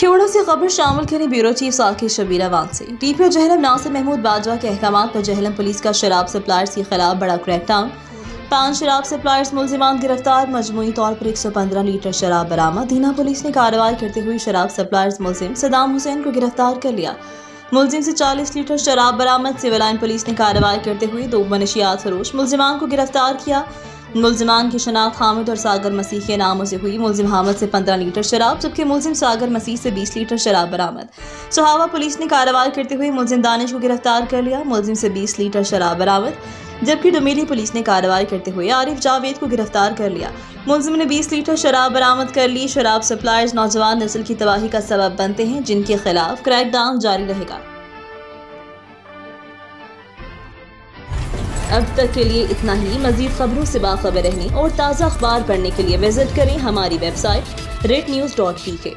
खियोड़ों से खबर शामिल करें ब्यूरो चीफ साकिब शबीर अवान से। डीपीओ जहलम नासिर महमूद बाजवा के अहकामात पर जहलम पुलिस का शराब सप्लायर्स के खिलाफ बड़ा क्रैकडाउन। 5 शराब सप्लायर्स मुल्जिमान गिरफ्तार। मजमूई तौर पर 115 लीटर शराब बरामद। दीना पुलिस ने कार्रवाई करते हुए शराब सप्लायर्स मुल्जिम सदाम हुसैन को गिरफ्तार कर लिया। मुल्जिम से 40 लीटर शराब बरामद। सिविल लाइन पुलिस ने कार्रवाई करते हुए 2 मनशियात फरोश मुल्जिमान को गिरफ्तार किया। मुल्जिमान की शनाख्त हामिद और सागर मसीह के नामों से हुई। मुल्जिम हामिद से 15 लीटर शराब जबकि मुल्जिम सागर मसीह से 20 लीटर शराब बरामद। सुहावा पुलिस ने कार्रवाई करते हुए मुल्जिम दानिश को गिरफ्तार कर लिया। मुल्जिम से 20 लीटर शराब बरामद जबकि डुमेली पुलिस ने कार्रवाई करते हुए आरिफ जावेद को गिरफ्तार कर लिया। मुल्जिम ने 20 लीटर शराब बरामद कर ली। शराब सप्लायर्स नौजवान नस्ल की तबाही का सबब बनते हैं जिनके खिलाफ क्रैकडाउन जारी रहेगा। अब तक के लिए इतना ही। मजीद खबरों से बाखबर रहने और ताज़ा अखबार पढ़ने के लिए विजिट करें हमारी वेबसाइट rednews.pk।